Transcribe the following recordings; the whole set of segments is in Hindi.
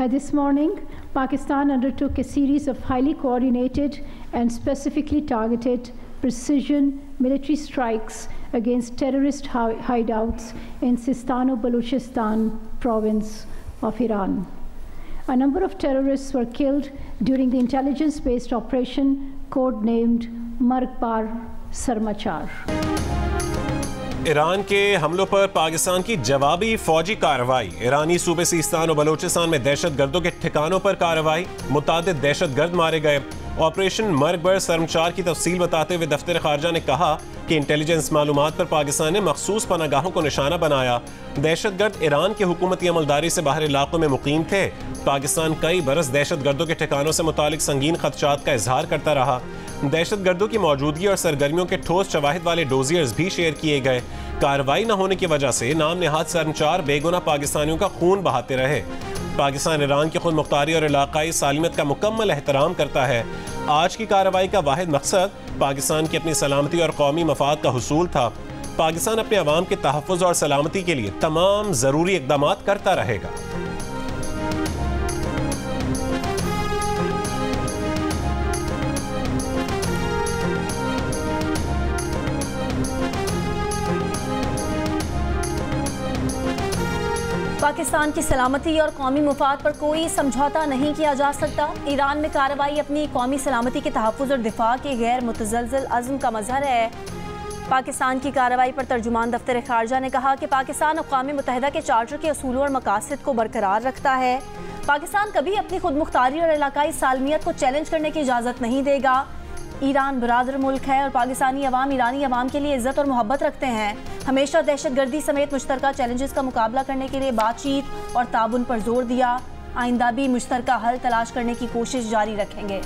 This morning, Pakistan undertook a series of highly coordinated and specifically targeted precision military strikes against terrorist hideouts in Sistan-o-Baluchistan province of Iran. A number of terrorists were killed during the intelligence-based operation codenamed Margbar Sarmachar. Iran के हमलों पर पाकिस्तान की जवाबी फौजी कार्रवाई। ईरानी सूबे सिस्तान और बलोचिस्तान में दहशतगर्दों के ठिकानों पर कार्रवाई, मुतादिद दहशतगर्द मारे गए। ऑपरेशन मर्गबर सरमचार की तफसील बताते हुए दफ्तर खारजा ने कहा कि इंटेलिजेंस मालूमात पर पाकिस्तान ने मखसूस पनागाहों को निशाना बनाया। दहशतगर्द ईरान की हुकूमती अमलदारी से बाहर इलाकों में मुकीम थे। पाकिस्तान कई बरस दहशतगर्दों के ठिकानों से मुतालिक संगीन खदशात का इजहार करता रहा। दहशतगर्दों की मौजूदगी और सरगर्मियों के ठोस शवाहिद वाले डोजियर्स भी शेयर किए गए। कार्रवाई न होने की वजह से नाम नेहाद सरमचार बेगुनाह पाकिस्तानियों का खून बहाते रहे। पाकिस्तान ईरान की खुद मुख्तारी और इलाकाई सालिमियत का मुकम्मल एहतराम करता है। आज की कार्रवाई का वाहिद मकसद पाकिस्तान की अपनी सलामती और कौमी मफाद का हुसूल था। पाकिस्तान अपने अवाम के तहफ़्फ़ुज़ और सलामती के लिए तमाम ज़रूरी इक़दामात करता रहेगा। पाकिस्तान की सलामती और कौमी मुफाद पर कोई समझौता नहीं किया जा सकता। ईरान में कार्रवाई अपनी कौमी सलामती के तहफ़्फ़ुज़ और दिफा के गैर मुतज़लज़ल अज़्म का मज़हर है। पाकिस्तान की कार्रवाई पर तर्जुमान दफ्तर खारजा ने कहा कि पाकिस्तान अक़वाम मुत्तहिदा के चार्टर के असूलों और मकासद को बरकरार रखता है। पाकिस्तान कभी अपनी खुद मुख्तारी और इलाकाई सालमियत को चैलेंज करने की इजाज़त नहीं देगा। ईरान बरादर मुल्क है और पाकिस्तानी अवाम ईरानी अवाम के लिए इज़्ज़त और मोहब्बत रखते हैं। हमेशा दहशतगर्दी समेत मुश्तरका चैलेंजेस का मुकाबला करने के लिए बातचीत और ताबुन पर जोर दिया। आइंदा भी मुश्तरका हल तलाश करने की कोशिश जारी रखेंगे।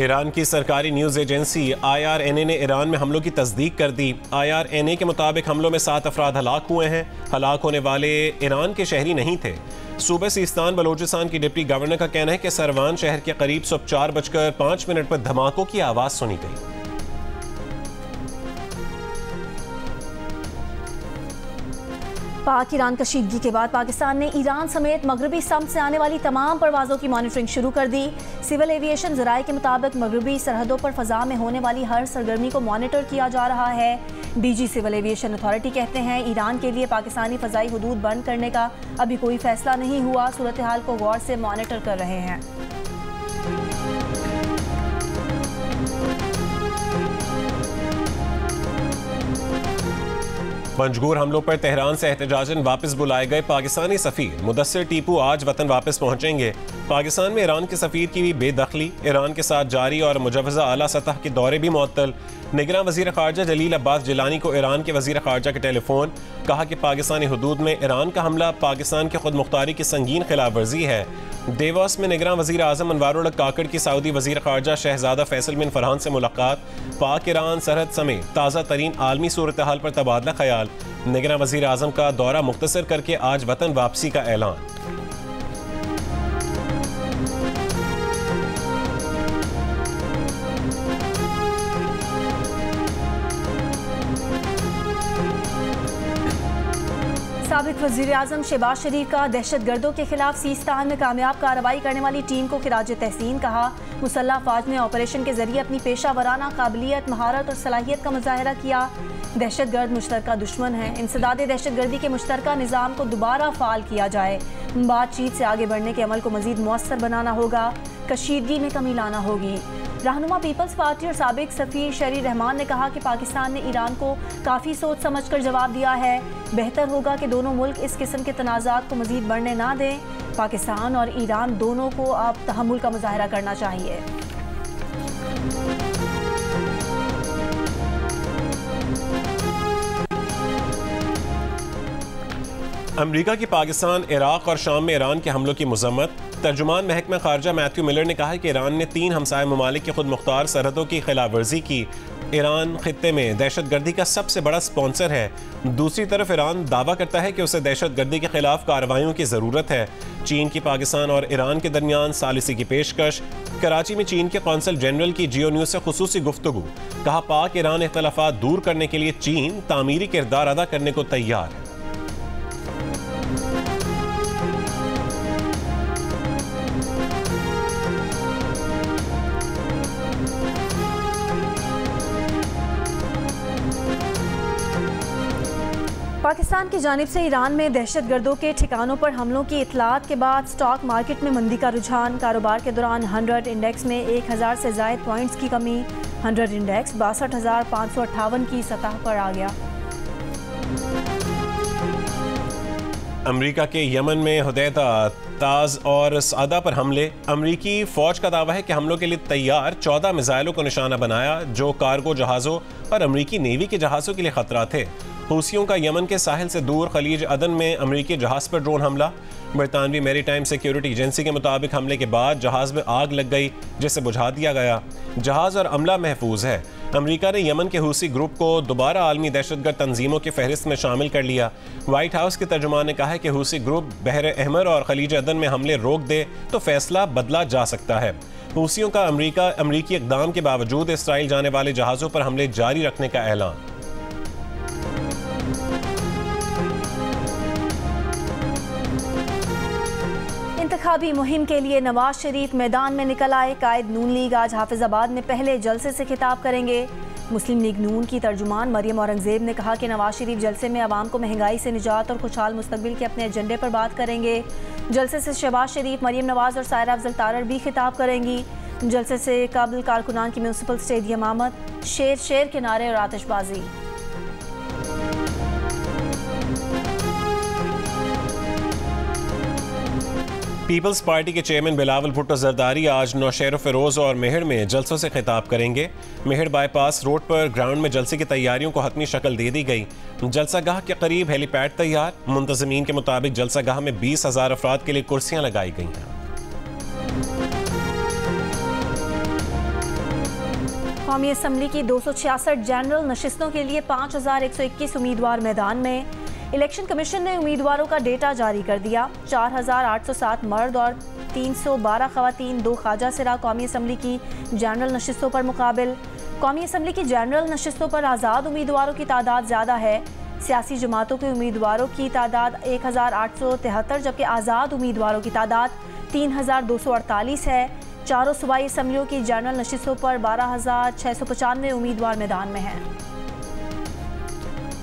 ईरान की सरकारी न्यूज़ एजेंसी IRNA ने ईरान में हमलों की तस्दीक कर दी। IRNA के मुताबिक हमलों में 7 अफराद हलाक हुए हैं। हलाक होने वाले ईरान के शहरी नहीं थे। सूबे सिस्तान बलोचिस्तान की डिप्टी गवर्नर का कहना है कि सरवान शहर के करीब सुबह 4:05 पर धमाकों की आवाज़ सुनी गई। पाक ईरान कशीदगी के बाद पाकिस्तान ने ईरान समेत मगरबी सम्त से आने वाली तमाम परवाज़ों की मॉनिटरिंग शुरू कर दी। सिविल एविएशन ज़राए के मुताबिक मगरबी सरहदों पर फ़ज़ा में होने वाली हर सरगर्मी को मॉनिटर किया जा रहा है। DG सिविल एविएशन अथॉरिटी कहते हैं ईरान के लिए पाकिस्तानी फ़ज़ाई हुदूद बंद करने का अभी कोई फ़ैसला नहीं हुआ। सूरत हाल को गौर से मॉनिटर कर रहे हैं। पंजगूर हमलों पर तेहरान से एहतजाजन वापस बुलाए गए पाकिस्तानी सफ़ीर मुदस्सिर टीपू आज वतन वापस पहुंचेंगे। पाकिस्तान में ईरान के सफ़ीर की भी बेदखली, ईरान के साथ जारी और मुजव्वज़ा आला सतह के दौरे भी मुअत्तल। निगरान वज़ीर ख़ारजा जलील अब्बास जिलानी को ईरान के वज़ीर ख़ारजा के टेलीफोन। कहा कि पाकिस्तानी हुदूद में ईरान का हमला पाकिस्तान की खुद मुख्तारी की संगीन खिलाफ वर्जी है। देवास में निगरान वज़ीर आज़म अनवारुल हक काकड़ की सऊदी वज़ीर ख़ारजा शहज़ादा फैसल बिन फरहान से मुलाकात। पाक ईरान सरहद समेत ताज़ा तरीन आलमी सूरत हाल पर तबादला ख्याल। निगरान वज़ीर आज़म का दौरा मुख्तसर करके आज वतन वापसी का ऐलान। साबिक़ वज़ीर आज़म शहबाज शरीफ का दहशतगर्दों के खिलाफ सीस्तान में कामयाब कार्रवाई करने वाली टीम को खिराज तहसीन कहा। मुसल्लह फ़ौज ने ऑपरेशन के जरिए अपनी पेशा वराना काबिलियत, महारत और सलाहियत का मुजाहरा किया। दहशतगर्द मुश्तरका दुश्मन है। इंसदाद दहशतगर्दी के मुश्तरका निज़ाम को दोबारा फ़ाल किया जाए। बातचीत से आगे बढ़ने के अमल को मज़ीद मौसर बनाना होगा। कशीदगी में कमी लाना होगी। रहनुमा पीपल्स पार्टी और साबिक़ सफ़ीर शरी रहमान ने कहा कि पाकिस्तान ने ईरान को काफ़ी सोच समझ कर जवाब दिया है। बेहतर होगा कि दोनों मुल्क इस किस्म के तनाज़ात को मज़ीद बढ़ने ना दें। पाकिस्तान और ईरान दोनों को अब तहम्मुल का मुजाहरा करना चाहिए। अमरीका की पाकिस्तान, इराक और शाम में ईरान के हमलों की मज़म्मत। तर्जुमान महकमा खारजा मैथ्यू मिलर ने कहा कि ईरान ने 3 हमसाय ममालिक की खुद मुख्तार सरहदों की खिलाफ वर्जी की। ईरान खित्ते में दहशतगर्दी का सबसे बड़ा स्पॉन्सर है। दूसरी तरफ ईरान दावा करता है कि उसे दहशतगर्दी के खिलाफ कार्रवाइयों की ज़रूरत है। चीन की पाकिस्तान और ईरान के दरमियान सालिसी की पेशकश। कराची में चीन के कौंसल जनरल की जियो न्यूज़ से खुसूसी गुफ्तगू। कहा, पाक ईरान इख्तलाफात दूर करने के लिए चीन तामीरी किरदार अदा करने को तैयार है। पाकिस्तान की जानिब से ईरान में दहशतगर्दों के ठिकानों पर हमलों की इतलात के बाद स्टॉक मार्केट में मंदी का रुझान। कारोबार के दौरान 100 इंडेक्स में 1000 से ज़ायद पॉइंट्स की कमी। 100 इंडेक्स 62,558 की सतह पर आ गया। अमेरिका के यमन में हुदैदा, ताज और सादा पर हमले। अमेरिकी फौज का दावा है कि हमलों के लिए तैयार 14 मिसाइलों को निशाना बनाया जो कार्गो जहाज़ों और अमेरिकी नेवी के जहाज़ों के लिए खतरा थे। हूसियों का यमन के साहिल से दूर खलीज अदन में अमेरिकी जहाज़ पर ड्रोन हमला। बरतानवी मैरीटाइम सिक्योरिटी एजेंसी के मुताबिक हमले के बाद जहाज़ में आग लग गई जिसे बुझा दिया गया। जहाज़ और अमला महफूज है। अमेरिका ने यमन के हूसी ग्रुप को दोबारा आलमी दहशतगर्द तंजीमों की फहरिस्त में शामिल कर लिया। व्हाइट हाउस के तर्जुमान ने कहा है कि हूसी ग्रुप बहर अहमर और खलीज अदन में हमले रोक दे तो फैसला बदला जा सकता है। हूसियों का अमरीकी इकदाम के बावजूद इसराइल जाने वाले जहाज़ों पर हमले जारी रखने का ऐलान। इंतखाबी मुहिम के लिए नवाज शरीफ मैदान में निकल आए। कायद नून लीग आज हाफिजाबाद में पहले जलसे से खिताब करेंगे। मुस्लिम लीग नून की तर्जुमान मरियम औरंगजेब ने कहा कि नवाज शरीफ जलसे में आवाम को महंगाई से निजात और खुशहाल मुस्तकबिल के अपने एजेंडे पर बात करेंगे। जलसे से शहबाज शरीफ, मरियम नवाज और सायरा अफजल तारड़ भी खिताब करेंगी। जलसे से काबिल कारकुनान की म्यूनसिपल स्टेडियम आमद, शेर शेर के नारे और आतिशबाजी। पीपल्स पार्टी के चेयरमैन बिलावल भुट्टो जरदारी आज नौशहर फिरोज और मेहड़ में जलसों से खिताब करेंगे। मेहड़ बाईपास रोड पर ग्राउंड में जलसे की तैयारियों को हतमी शक्ल दे दी गई। जलसागाह के करीब हेलीपैड तैयार। मुंतज़मीन के मुताबिक जलसागाह में 20,000 अफराद के लिए कुर्सियां लगाई गई हैं। कौमी असम्बली की 266 जनरल नशिस्तों के लिए 5,121 उम्मीदवार मैदान में। इलेक्शन कमीशन ने उम्मीदवारों का डेटा जारी कर दिया। 4,807 मर्द और 312 खवातीन 2 ख्वाजा सिरा कौमी असम्बली की जनरल नशिस्तों पर मुकाबिल। कौमी असम्बली की जनरल नशिस्तों पर आज़ाद उम्मीदवारों की तादाद ज़्यादा है। सियासी जमातों के उम्मीदवारों की तादाद 1,873 जबकि आज़ाद उम्मीदवारों की तादाद 3,248 है। चारों सूबाई असम्बलियों की जनरल नशिस्तों पर 12,695 उम्मीदवार मैदान में हैं।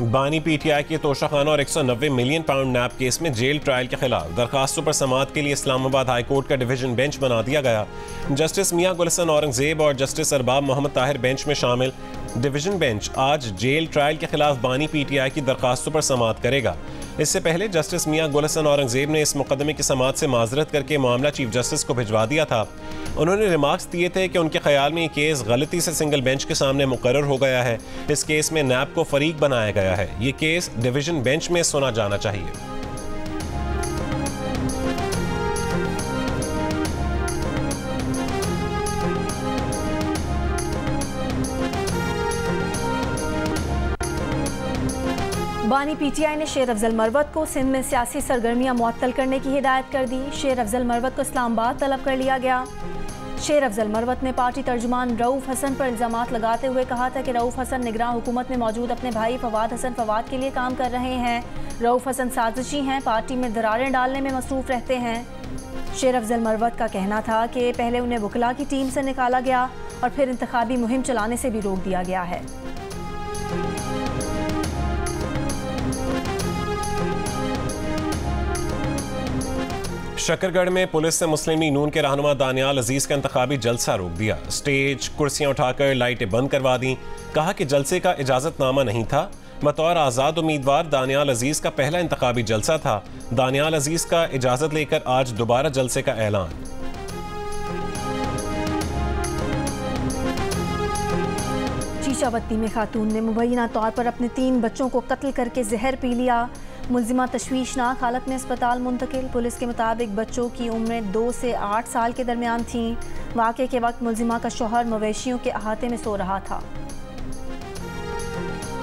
बानी पीटीआई के तोशाखाना और 190 मिलियन पाउंड नैब केस में जेल ट्रायल के खिलाफ दरखास्तों पर समाअत के लिए इस्लामाबाद हाई कोर्ट का डिवीजन बेंच बना दिया गया। जस्टिस मियां गुलशन औरंगजेब और जस्टिस अरबाब मोहम्मद ताहिर बेंच में शामिल। डिवीजन बेंच आज जेल ट्रायल के खिलाफ बानी पीटीआई की दरखास्तों पर समाअत करेगा। इससे पहले जस्टिस मियां गुलशन औरंगजेब ने इस मुकदमे की समाअत से माजरत करके मामला चीफ जस्टिस को भिजवा दिया था। उन्होंने रिमार्क्स दिए थे कि उनके ख्याल में ये केस गलती से सिंगल बेंच के सामने मुकर्रर हो गया है। इस केस में नैब को फरीक बनाया गया है। ये केस डिवीजन बेंच में सुना जाना चाहिए। बानी पीटीआई ने शेर अफजल मरवत को सिंध में सियासी सरगर्मियां मुअत्तल करने की हिदायत कर दी। शेर अफजल मरवत को इस्लामाबाद तलब कर लिया गया। शेर अफजल मरवत ने पार्टी तर्जुमान रऊफ हसन पर इल्ज़ामात लगाते हुए कहा था कि रऊफ हसन निगरान हुकूमत में मौजूद अपने भाई फवाद हसन फवाद के लिए काम कर रहे हैं। रऊफ हसन साजिशी हैं, पार्टी में दरारें डालने में मसरूफ़ रहते हैं। शेर अफजल मरवत का कहना था कि पहले उन्हें वकला की टीम से निकाला गया और फिर इंतखाबी मुहिम चलाने से भी रोक दिया गया है। शकरगढ़ में पुलिस ने मुस्लिम लीग नून के रहनुमा दानियाल अजीज का इंतखाबी जलसा रोक दिया। स्टेज कुर्सियां उठाकर लाइटें बंद करवा दी। कहा कि जलसे का इजाजतनामा नहीं था। बतौर आज़ाद उम्मीदवार दानियाल अजीज का पहला इंतखाबी जलसा था। दानियाल अजीज का इजाजत लेकर आज दोबारा जलसे का ऐलान। चीचावती में खातून ने मुबैना तौर पर अपने 3 बच्चों को कत्ल करके जहर पी लिया। मुल्जिमा तशवीशनाक हालत में अस्पताल मुंतकिल। पुलिस के मुताबिक बच्चों की उम्रें 2 से 8 साल के दरमियान थीं। वाक़े के वक्त मुल्जिमा का शौहर मवेशियों के अहाते में सो रहा था।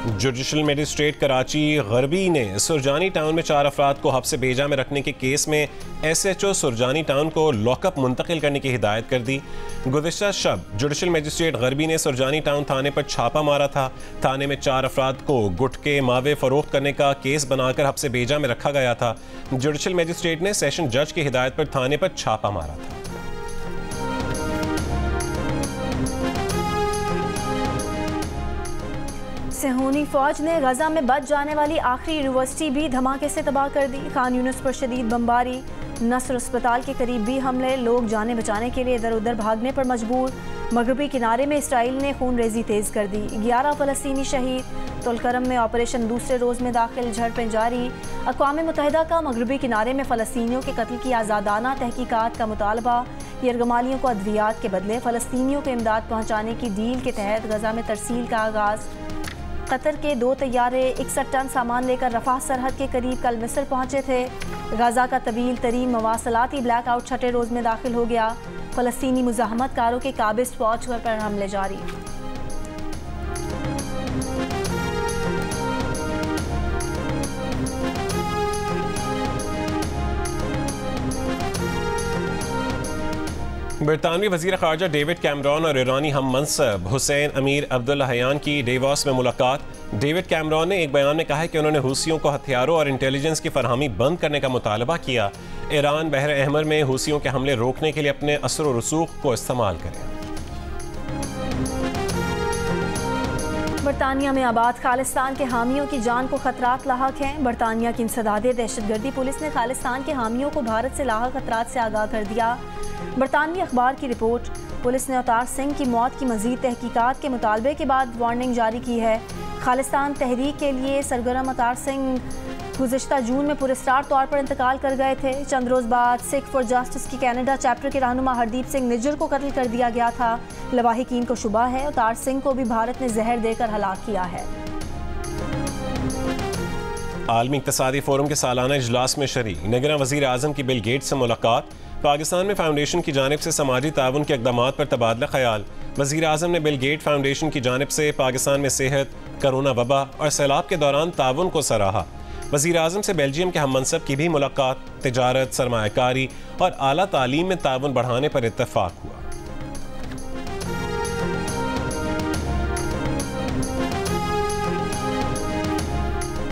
जुडिशल मजिस्ट्रेट कराची गरबी ने सुरजानी टाउन में 4 अफराद को हब्स बेजा में रखने के केस में SHO सुरजानी टाउन को लॉकअप मुंतकिल करने की हिदायत कर दी। गुज़िश्ता शब जुडिशल मजिस्ट्रेट गरबी ने सुरजानी टाउन थाने पर छापा मारा था। थाने में 4 अफराद को गुटके मावे फरोख्त करने का केस बनाकर हब्स बेजा में रखा गया था। जुडिशल मजिस्ट्रेट ने सेशन जज की हिदायत पर थाने पर छापा मारा था। सेहूनी फौज ने गजा में बच जाने वाली आखिरी यूनिवर्सिटी भी धमाके से तबाह कर दी। खान यूनिस पर शदीद बमबारी, नस्र अस्पताल के करीब भी हमले, लोग जाने बचाने के लिए इधर उधर भागने पर मजबूर। मगरबी किनारे में इसराइल ने खून रेजी तेज़ कर दी। 11 फ़लस्तीनी शहीद। तुलकरम में ऑपरेशन दूसरे रोज़ में दाखिल, झड़पें जारी। अक़वाम मुत्तहिदा का मगरबी किनारे में फ़लस्तीनियों के कत्ल की आज़ादाना तहकीकात का मुतालबा। यरगमालियों को अद्वियात के बदले फ़लस्तीनियों को इमदाद पहुँचाने की डील के तहत गजा में तरसील का आगाज़। कतर के 2 तैयारे 61 टन सामान लेकर रफ़ाह सरहद के करीब कल मिस्र पहुंचे थे। गजा का तवील तरीन मवासलाती ब्लैक आउट 6ठे रोज़ में दाखिल हो गया। फ़लस्तीनी मुज़ाहमत कारों के काबिज़ फौज पर हमले जारी। बरतानवी वज़ीर ख़ारजा डेविड कैमरॉन और ईरानी हम मनसब हुसैन अमीर अब्दुल्लाहियान की डेवॉस में मुलाकात। डेविड कैमरॉन ने एक बयान में कहा है कि उन्होंने हूसियों को हथियारों और इंटेलिजेंस की फरहमी बंद करने का मुतालबा किया। ईरान बहर अहमर में हूसियों के हमले रोकने के लिए अपने असर और रसूख को इस्तेमाल करें। बरतानिया में आबाद खालिस्तान के हामियों की जान को खतरात लाहक हैं। बरतानिया की इंसदादे दहशतगर्दी पुलिस ने खालिस्तान के हामियों को भारत से लाहक खतरात से आगाह कर दिया। बरतानवी अखबार की रिपोर्ट, पुलिस ने अवतार सिंह की मौत की मजीद तहकीकात के मुतालबे के बाद वार्निंग जारी की है। खालिस्तान तहरीक के लिए सरगर्म अवतार सिंह गुज़िश्ता जून में पुरस्कार तौर पर इंतकाल कर गए थे। चंद रोज़ बाद सिख फॉर जस्टिस की कनाडा चैप्टर के रहनुमा हरदीप सिंह निज्जर को कत्ल कर दिया गया था। लवाहिकीन को शुबा है अवतार सिंह को भी भारत ने जहर देकर हलाक किया है। आलमी इक़्तिसादी फोरम के सालाना इजलास में शरीक निगरां वज़ीर आज़म की बिल गेट्स से मुलाकात। पाकिस्तान में फाउंडेशन की जानिब से समाजी ताउन के इक़दामात पर तबादला ख्याल। वज़ीर आज़म ने बिल गेट फाउंडेशन की जानिब से पाकिस्तान में सेहत, कोरोना वबा और सैलाब के दौरान ताउन को सराहा। वज़ीर आज़म से बेल्जियम के हम मनसब की भी मुलाकात। तिजारत, सरमायाकारी और आला तालीम में ताउन बढ़ाने पर इत्तफाक हुआ।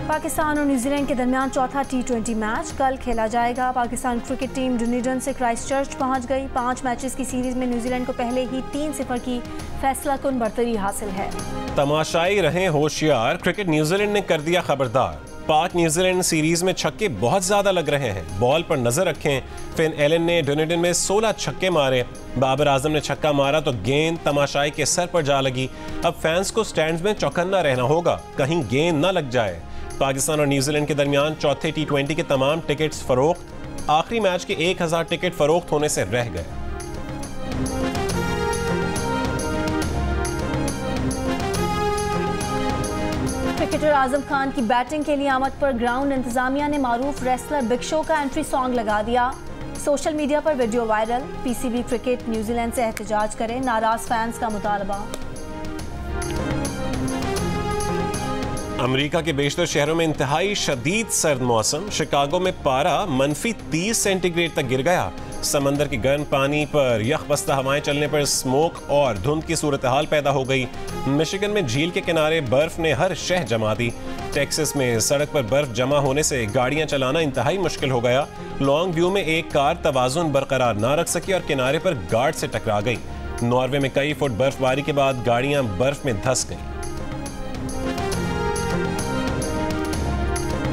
पाकिस्तान और न्यूजीलैंड के दरमियान चौथा T20 मैच कल खेला जाएगा। पाकिस्तान क्रिकेट टीम डुनिडन से क्राइस्टचर्च पहुंच गई। 5 मैचेस की सीरीज में न्यूजीलैंड को पहले ही 3-0 की फैसलाकुन बढ़तरी हासिल है। तमाशाई रहे होशियार, क्रिकेट न्यूजीलैंड ने कर दिया खबरदार। पाक न्यूजीलैंड सीरीज में छक्के बहुत ज्यादा लग रहे हैं, बॉल पर नजर रखें। फिन एलन ने डुनिडन में 16 छक्के मारे। बाबर आजम ने छक्का मारा तो गेंद तमाशाई के सर पर जा लगी। अब फैंस को स्टैंड्स में चौकन्ना रहना होगा, कहीं गेंद न लग जाए। पाकिस्तान और न्यूजीलैंड के दरमियान चौथे T20 के तमाम टिकट्स फरोख्त। आखिरी मैच के 1000 टिकट फरोख्त होने से रह गए। क्रिकेटर आजम खान की बैटिंग के लिए आमद पर ग्राउंड इंतजामिया ने मारूफ रेसलर बिग शो का एंट्री सॉन्ग लगा दिया। सोशल मीडिया पर video viral. PCB cricket New Zealand से एहतजाज करें, नाराज फैंस का मुतालबा। अमेरिका के बेशतर शहरों में इंतहाई शदीद सर्द मौसम। शिकागो में पारा -30 सेंटीग्रेड तक गिर गया। समंदर के गर्म पानी पर यख बस्ता हवाएं चलने पर स्मोक और धुंध की सूरत हाल पैदा हो गई। मिशिगन में झील के किनारे बर्फ ने हर शह जमा दी। टेक्सास में सड़क पर बर्फ जमा होने से गाड़ियां चलाना इंतहाई मुश्किल हो गया। लॉन्ग व्यू में एक कार तवाजुन बरकरार ना रख सकी और किनारे पर गार्ड से टकरा गई। नॉर्वे में कई फुट बर्फबारी के बाद गाड़ियां बर्फ में धंस गईं।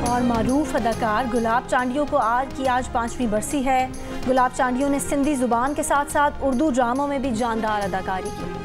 और मारूफ अदाकार गुलाब चांडियों को आज 5वीं बरसी है। गुलाब चांडियों ने सिंधी जुबान के साथ साथ उर्दू ड्रामों में भी जानदार अदाकारी की।